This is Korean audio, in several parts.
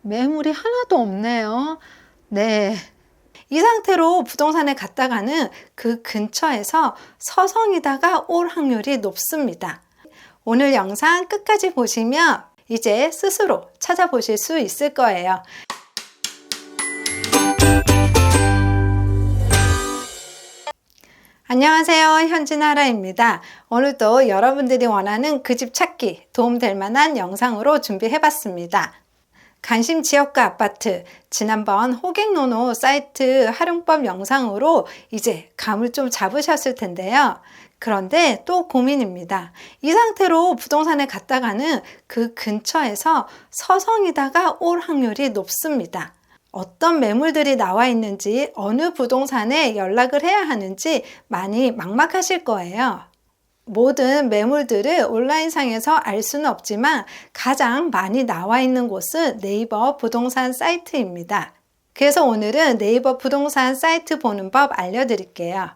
매물이 하나도 없네요. 네. 이 상태로 부동산에 갔다가는 그 근처에서 서성이다가 올 확률이 높습니다. 오늘 영상 끝까지 보시면 이제 스스로 찾아보실 수 있을 거예요. 안녕하세요. 현진아라입니다. 오늘도 여러분들이 원하는 그 집 찾기 도움될 만한 영상으로 준비해봤습니다. 관심 지역과 아파트, 지난번 호갱노노 사이트 활용법 영상으로 이제 감을 좀 잡으셨을 텐데요. 그런데 또 고민입니다. 이 상태로 부동산에 갔다가는 그 근처에서 서성이다가 올 확률이 높습니다. 어떤 매물들이 나와 있는지, 어느 부동산에 연락을 해야 하는지 많이 막막하실 거예요. 모든 매물들을 온라인상에서 알 수는 없지만 가장 많이 나와 있는 곳은 네이버 부동산 사이트입니다. 그래서 오늘은 네이버 부동산 사이트 보는 법 알려드릴게요.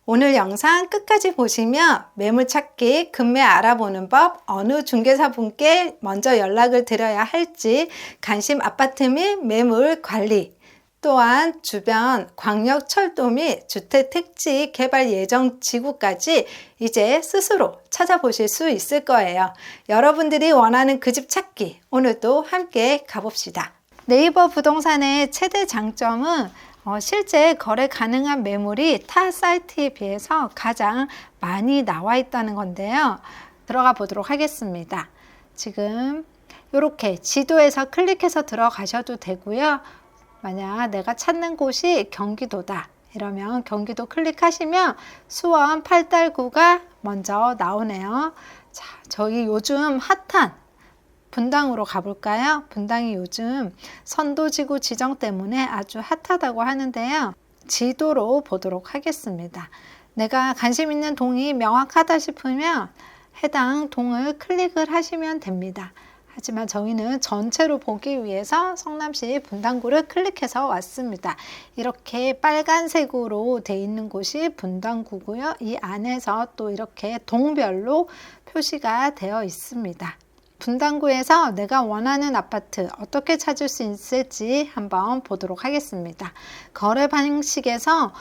오늘 영상 끝까지 보시면 매물 찾기, 급매 알아보는 법, 어느 중개사분께 먼저 연락을 드려야 할지, 관심 아파트 및 매물 관리, 또한 주변 광역 철도 및 주택 택지 개발 예정 지구까지 이제 스스로 찾아보실 수 있을 거예요. 여러분들이 원하는 그 집 찾기 오늘도 함께 가봅시다. 네이버 부동산의 최대 장점은 실제 거래 가능한 매물이 타 사이트에 비해서 가장 많이 나와 있다는 건데요. 들어가 보도록 하겠습니다. 지금 이렇게 지도에서 클릭해서 들어가셔도 되고요. 만약 내가 찾는 곳이 경기도다 이러면 경기도 클릭하시면 수원 8달구가 먼저 나오네요. 자, 저희 요즘 핫한 분당으로 가볼까요? 분당이 요즘 선도지구 지정 때문에 아주 핫하다고 하는데요. 지도로 보도록 하겠습니다. 내가 관심 있는 동이 명확하다 싶으면 해당 동을 클릭을 하시면 됩니다. 하지만 저희는 전체로 보기 위해서 성남시 분당구를 클릭해서 왔습니다. 이렇게 빨간색으로 되어 있는 곳이 분당구고요. 이 안에서 또 이렇게 동별로 표시가 되어 있습니다. 분당구에서 내가 원하는 아파트 어떻게 찾을 수 있을지 한번 보도록 하겠습니다. 거래 방식에서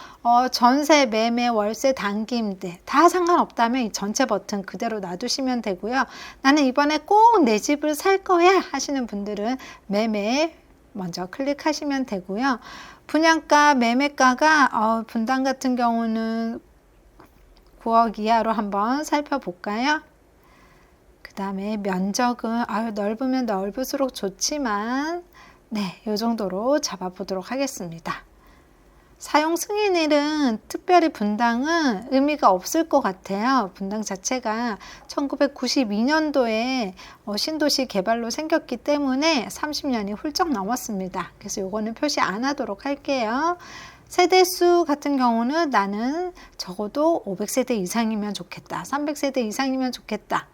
전세, 매매, 월세, 단기 임대 다 상관없다면 이 전체 버튼 그대로 놔두시면 되고요. 나는 이번에 꼭 내 집을 살 거야 하시는 분들은 매매 먼저 클릭하시면 되고요. 분양가, 매매가가 분당 같은 경우는 9억 이하로 한번 살펴볼까요? 그 다음에 면적은 넓으면 넓을수록 좋지만 네, 이 정도로 잡아보도록 하겠습니다. 사용 승인일은 특별히 분당은 의미가 없을 것 같아요. 분당 자체가 1992년도에 신도시 개발로 생겼기 때문에 30년이 훌쩍 넘었습니다. 그래서 이거는 표시 안 하도록 할게요. 세대수 같은 경우는 나는 적어도 500세대 이상이면 좋겠다. 300세대 이상이면 좋겠다.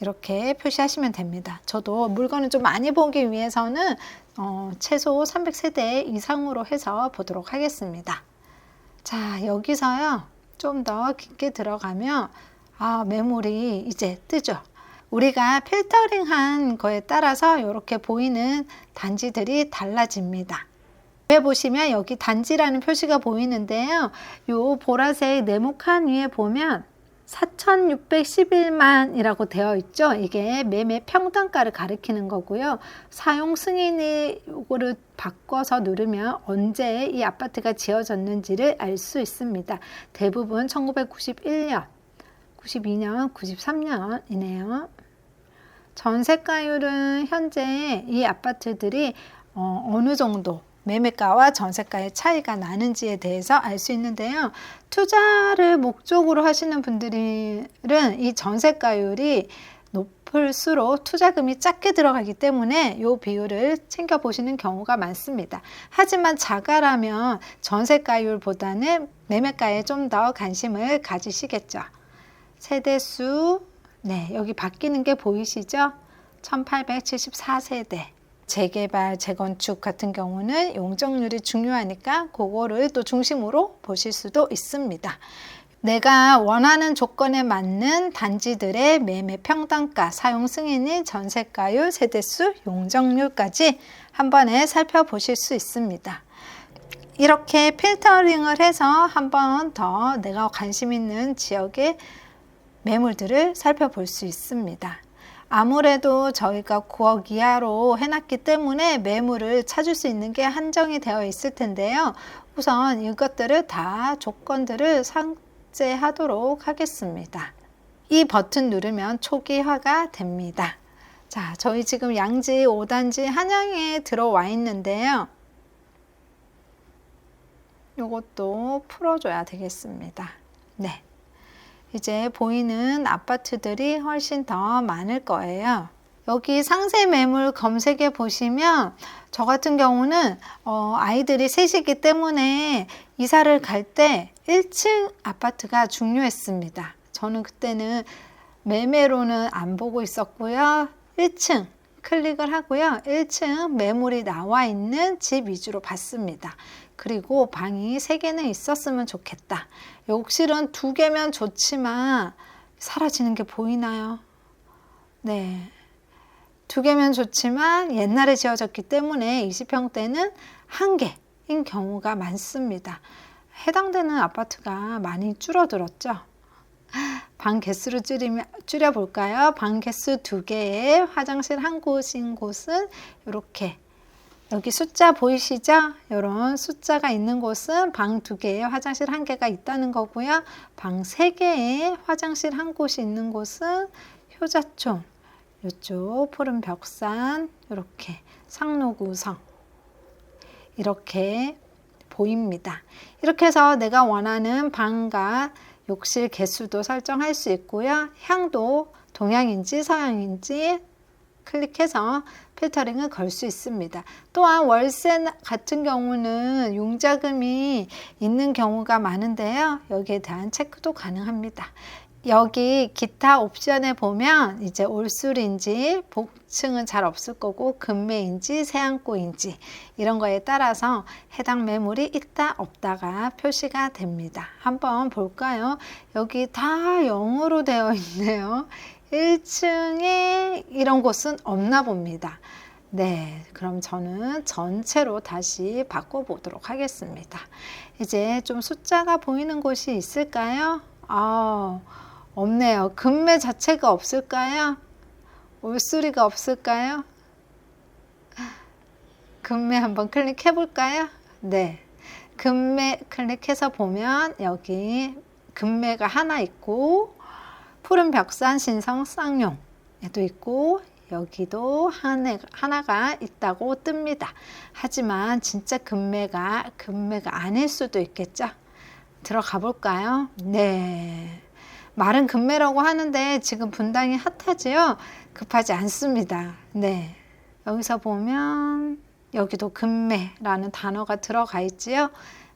이렇게 표시하시면 됩니다. 저도 물건을 좀 많이 보기 위해서는 최소 300세대 이상으로 해서 보도록 하겠습니다. 자, 여기서요 좀 더 깊게 들어가면 매물이 이제 뜨죠. 우리가 필터링한 거에 따라서 이렇게 보이는 단지들이 달라집니다. 위에 보시면 여기 단지라는 표시가 보이는데요. 요 보라색 네모칸 위에 보면 4,611만이라고 되어 있죠. 이게 매매 평당가를 가리키는 거고요. 사용 승인이 요거를 바꿔서 누르면 언제 이 아파트가 지어졌는지를 알 수 있습니다. 대부분 1991년, 92년, 93년이네요. 전세가율은 현재 이 아파트들이 어느 정도 매매가와 전세가의 차이가 나는지에 대해서 알 수 있는데요. 투자를 목적으로 하시는 분들은 이 전세가율이 높을수록 투자금이 작게 들어가기 때문에 이 비율을 챙겨보시는 경우가 많습니다. 하지만 자가라면 전세가율보다는 매매가에 좀 더 관심을 가지시겠죠. 세대수, 네, 여기 바뀌는 게 보이시죠? 1874세대. 재개발, 재건축 같은 경우는 용적률이 중요하니까 그거를 또 중심으로 보실 수도 있습니다. 내가 원하는 조건에 맞는 단지들의 매매 평당가, 사용 승인일, 전세가율, 세대수, 용적률까지 한 번에 살펴보실 수 있습니다. 이렇게 필터링을 해서 한 번 더 내가 관심 있는 지역의 매물들을 살펴볼 수 있습니다. 아무래도 저희가 9억 이하로 해놨기 때문에 매물을 찾을 수 있는 게 한정이 되어 있을 텐데요. 우선 이것들을 다 조건들을 삭제하도록 하겠습니다. 이 버튼 누르면 초기화가 됩니다. 자, 저희 지금 양지 5단지 한양에 들어와 있는데요. 이것도 풀어줘야 되겠습니다. 네. 이제 보이는 아파트들이 훨씬 더 많을 거예요. 여기 상세 매물 검색해 보시면 저 같은 경우는 아이들이 셋이기 때문에 이사를 갈 때 1층 아파트가 중요했습니다. 저는 그때는 매매로는 안 보고 있었고요. 1층 클릭을 하고요. 1층 매물이 나와 있는 집 위주로 봤습니다. 그리고 방이 3개는 있었으면 좋겠다. 욕실은 2개면 좋지만 사라지는 게 보이나요? 네. 2개면 좋지만 옛날에 지어졌기 때문에 20평대는 1개인 경우가 많습니다. 해당되는 아파트가 많이 줄어들었죠. 방 개수를 줄여볼까요? 방 개수 2개에 화장실 1곳인 곳은 이렇게 여기 숫자 보이시죠? 이런 숫자가 있는 곳은 방 2개에 화장실 1개가 있다는 거고요. 방 3개에 화장실 1곳이 있는 곳은 효자촌, 이쪽 푸른 벽산, 이렇게 상록구성 이렇게 보입니다. 이렇게 해서 내가 원하는 방과 욕실 개수도 설정할 수 있고요. 향도 동향인지 서양인지 클릭해서 필터링을 걸 수 있습니다. 또한 월세 같은 경우는 융자금이 있는 경우가 많은데요. 여기에 대한 체크도 가능합니다. 여기 기타 옵션에 보면 이제 올수리인지 복층은 잘 없을 거고 금매인지 세안고인지 이런 거에 따라서 해당 매물이 있다 없다가 표시가 됩니다. 한번 볼까요? 여기 다 0으로 되어 있네요. 1층에 이런 곳은 없나 봅니다. 네, 그럼 저는 전체로 다시 바꿔보도록 하겠습니다. 이제 좀 숫자가 보이는 곳이 있을까요? 없네요. 금매 자체가 없을까요? 올수리가 없을까요? 금매 한번 클릭해 볼까요? 네. 금매 클릭해서 보면 여기 금매가 하나 있고 푸른 벽산 신성 쌍용에도 있고 여기도 하나가 있다고 뜹니다. 하지만 진짜 금매가 아닐 수도 있겠죠? 들어가 볼까요? 네. 말은 금매라고 하는데 지금 분당이 핫하지요? 급하지 않습니다. 네. 여기서 보면 여기도 금매라는 단어가 들어가 있지요?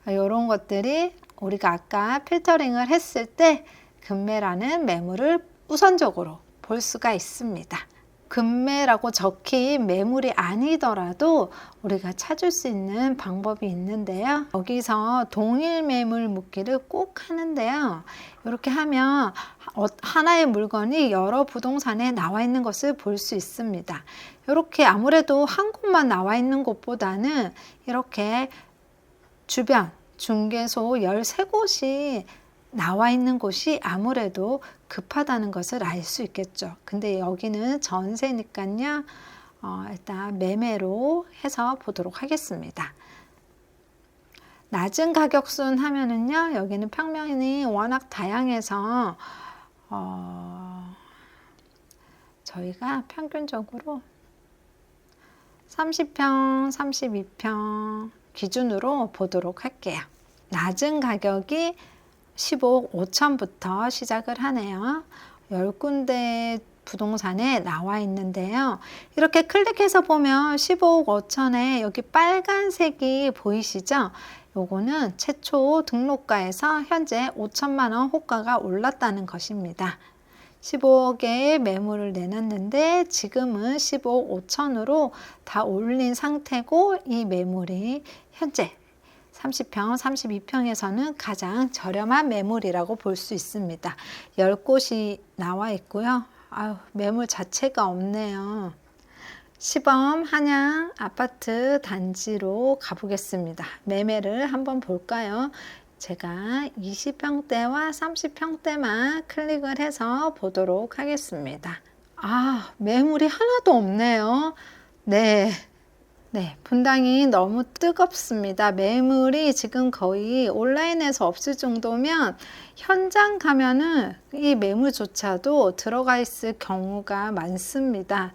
이런 것들이 우리가 아까 필터링을 했을 때 금매라는 매물을 우선적으로 볼 수가 있습니다. 금매라고 적힌 매물이 아니더라도 우리가 찾을 수 있는 방법이 있는데요. 여기서 동일 매물 묻기를 꼭 하는데요. 이렇게 하면 하나의 물건이 여러 부동산에 나와 있는 것을 볼 수 있습니다. 이렇게 아무래도 한 곳만 나와 있는 곳보다는 이렇게 주변 중개소 13곳이 나와 있는 곳이 아무래도 급하다는 것을 알 수 있겠죠. 근데 여기는 전세니까요. 일단 매매로 해서 보도록 하겠습니다. 낮은 가격순 하면은요. 여기는 평면이 워낙 다양해서 저희가 평균적으로 30평, 32평 기준으로 보도록 할게요. 낮은 가격이 15억 5천부터 시작을 하네요. 10군데 부동산에 나와 있는데요. 이렇게 클릭해서 보면 15억 5천에 여기 빨간색이 보이시죠? 요거는 최초 등록가에서 현재 5천만 원 호가가 올랐다는 것입니다. 15억에 매물을 내놨는데 지금은 15억 5천으로 다 올린 상태고 이 매물이 현재 30평, 32평에서는 가장 저렴한 매물이라고 볼 수 있습니다. 10곳이 나와 있고요. 아유, 매물 자체가 없네요. 시범 한양 아파트 단지로 가보겠습니다. 매매를 한번 볼까요? 제가 20평대와 30평대만 클릭을 해서 보도록 하겠습니다. 아, 매물이 하나도 없네요. 네. 분당이 너무 뜨겁습니다. 매물이 지금 거의 온라인에서 없을 정도면 현장 가면은 이 매물조차도 들어가 있을 경우가 많습니다.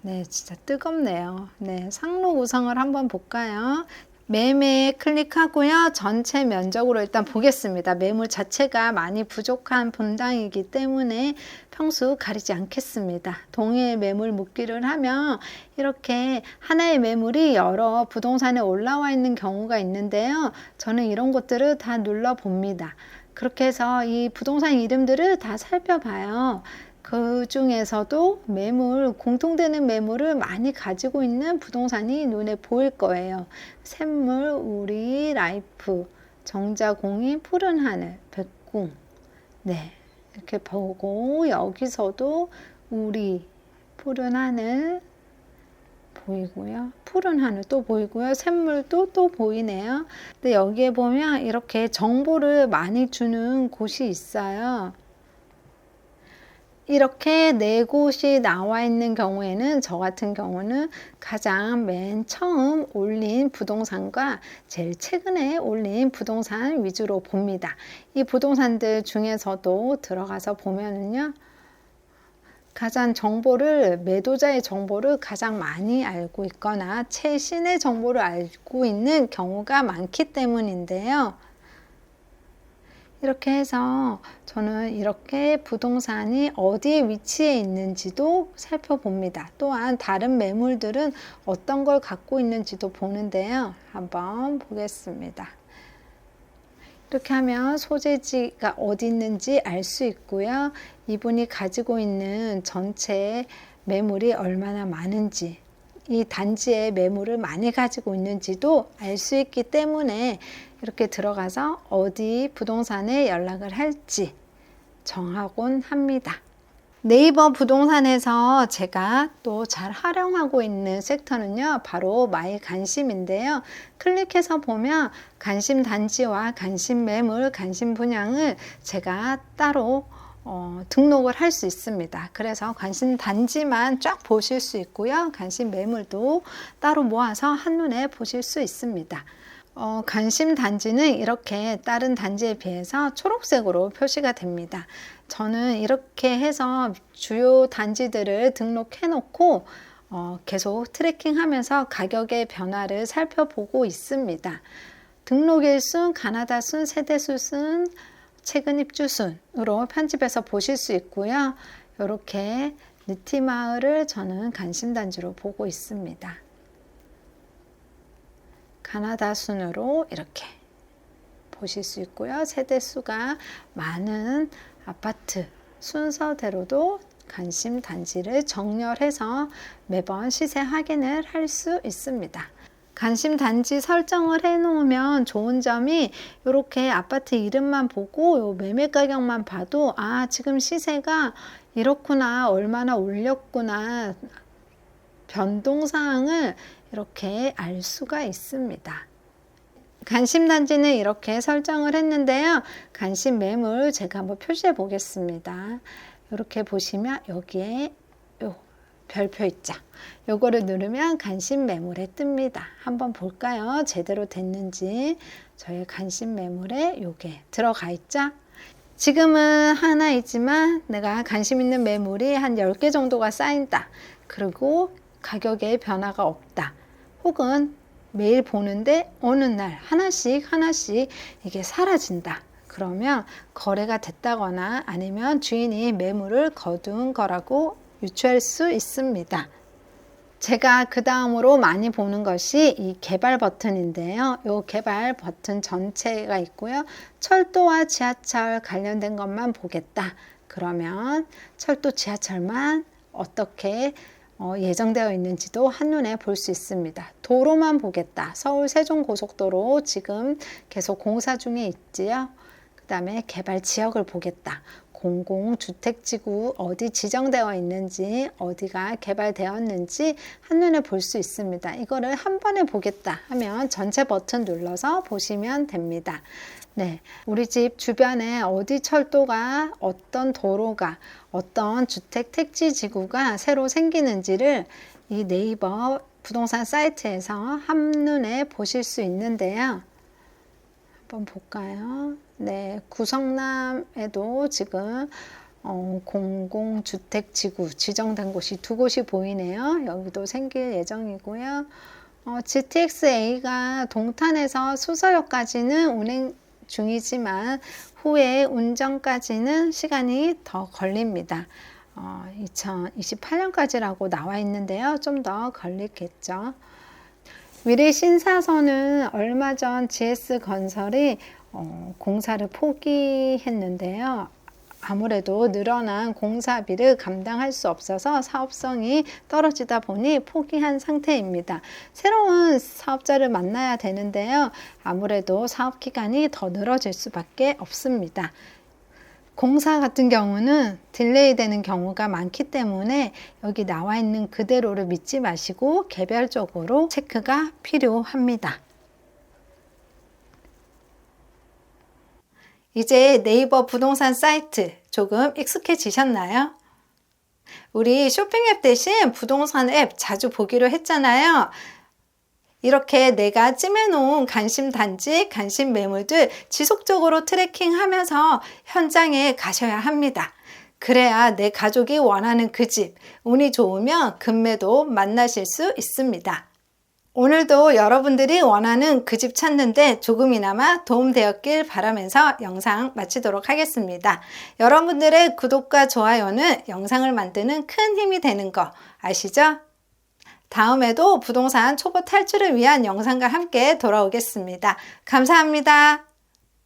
네, 진짜 뜨겁네요. 네, 상로 구성을 한번 볼까요? 매매에 클릭하고요. 전체 면적으로 일단 보겠습니다. 매물 자체가 많이 부족한 분당이기 때문에 평수 가리지 않겠습니다. 동일 매물 묶기를 하면 이렇게 하나의 매물이 여러 부동산에 올라와 있는 경우가 있는데요. 저는 이런 것들을 다 눌러봅니다. 그렇게 해서 이 부동산 이름들을 다 살펴봐요. 그 중에서도 매물, 공통되는 매물을 많이 가지고 있는 부동산이 눈에 보일 거예요. 샘물, 우리, 라이프, 정자공인, 푸른하늘, 백궁. 네, 이렇게 보고 여기서도 우리, 푸른하늘 보이고요. 푸른하늘 또 보이고요. 샘물도 또 보이네요. 근데 여기에 보면 이렇게 정보를 많이 주는 곳이 있어요. 이렇게 네 곳이 나와 있는 경우에는 저 같은 경우는 가장 맨 처음 올린 부동산과 제일 최근에 올린 부동산 위주로 봅니다. 이 부동산들 중에서도 들어가서 보면은요, 가장 정보를, 매도자의 정보를 가장 많이 알고 있거나 최신의 정보를 알고 있는 경우가 많기 때문인데요. 이렇게 해서 저는 이렇게 부동산이 어디에 위치해 있는지도 살펴봅니다. 또한 다른 매물들은 어떤 걸 갖고 있는지도 보는데요. 한번 보겠습니다. 이렇게 하면 소재지가 어디 있는지 알 수 있고요. 이분이 가지고 있는 전체 매물이 얼마나 많은지, 이 단지의 매물을 많이 가지고 있는지도 알 수 있기 때문에 이렇게 들어가서 어디 부동산에 연락을 할지 정하곤 합니다. 네이버 부동산에서 제가 또 잘 활용하고 있는 섹터는요, 바로 마이 관심인데요. 클릭해서 보면 관심 단지와 관심 매물, 관심 분양을 제가 따로 등록을 할 수 있습니다. 그래서 관심 단지만 쫙 보실 수 있고요. 관심 매물도 따로 모아서 한눈에 보실 수 있습니다. 관심 단지는 이렇게 다른 단지에 비해서 초록색으로 표시가 됩니다. 저는 이렇게 해서 주요 단지들을 등록해 놓고 계속 트래킹하면서 가격의 변화를 살펴보고 있습니다. 등록일순, 가나다순, 세대수순, 최근 입주순으로 편집해서 보실 수 있고요. 이렇게 느티마을을 저는 관심단지로 보고 있습니다. 가나다 순으로 이렇게 보실 수 있고요. 세대수가 많은 아파트 순서대로도 관심 단지를 정렬해서 매번 시세 확인을 할 수 있습니다. 관심 단지 설정을 해 놓으면 좋은 점이 이렇게 아파트 이름만 보고 요 매매 가격만 봐도 지금 시세가 이렇구나, 얼마나 올렸구나, 변동사항을 이렇게 알 수가 있습니다. 관심 단지는 이렇게 설정을 했는데요. 관심 매물 제가 한번 표시해 보겠습니다. 이렇게 보시면 여기에 요 별표 있죠. 요거를 누르면 관심 매물에 뜹니다. 한번 볼까요? 제대로 됐는지. 저희 관심 매물에 요게 들어가 있죠. 지금은 하나 있지만 내가 관심 있는 매물이 한 10개 정도가 쌓인다. 그리고 가격에 변화가 없다. 혹은 매일 보는데 어느 날 하나씩 이게 사라진다. 그러면 거래가 됐다거나 아니면 주인이 매물을 거둔 거라고 유추할 수 있습니다. 제가 그 다음으로 많이 보는 것이 이 개발 버튼인데요. 이 개발 버튼 전체가 있고요. 철도와 지하철 관련된 것만 보겠다. 그러면 철도 지하철만 어떻게 예정되어 있는지도 한눈에 볼 수 있습니다. 도로만 보겠다. 서울 세종고속도로 지금 계속 공사 중에 있지요. 그 다음에 개발 지역을 보겠다. 공공주택지구 어디 지정되어 있는지, 어디가 개발되었는지 한눈에 볼 수 있습니다. 이거를 한 번에 보겠다 하면 전체 버튼 눌러서 보시면 됩니다. 네, 우리 집 주변에 어디 철도가, 어떤 도로가, 어떤 주택 택지 지구가 새로 생기는지를 이 네이버 부동산 사이트에서 한눈에 보실 수 있는데요. 한번 볼까요? 네, 구성남에도 지금 공공주택지구 지정된 곳이 2곳이 보이네요. 여기도 생길 예정이고요. GTX-A가 동탄에서 수서역까지는 운행 중이지만 후에 운전까지는 시간이 더 걸립니다. 2028년까지라고 나와 있는데요. 좀 더 걸리겠죠. 위례 신사선은 얼마 전 GS건설이 공사를 포기했는데요. 아무래도 늘어난 공사비를 감당할 수 없어서 사업성이 떨어지다 보니 포기한 상태입니다. 새로운 사업자를 만나야 되는데요. 아무래도 사업 기간이 더 늘어질 수밖에 없습니다. 공사 같은 경우는 딜레이 되는 경우가 많기 때문에 여기 나와 있는 그대로를 믿지 마시고 개별적으로 체크가 필요합니다. 이제 네이버 부동산 사이트 조금 익숙해지셨나요? 우리 쇼핑 앱 대신 부동산 앱 자주 보기로 했잖아요. 이렇게 내가 찜해놓은 관심 단지, 관심 매물들 지속적으로 트래킹하면서 현장에 가셔야 합니다. 그래야 내 가족이 원하는 그 집, 운이 좋으면 금매도 만나실 수 있습니다. 오늘도 여러분들이 원하는 그 집 찾는데 조금이나마 도움되었길 바라면서 영상 마치도록 하겠습니다. 여러분들의 구독과 좋아요는 영상을 만드는 큰 힘이 되는 거 아시죠? 다음에도 부동산 초보 탈출을 위한 영상과 함께 돌아오겠습니다. 감사합니다.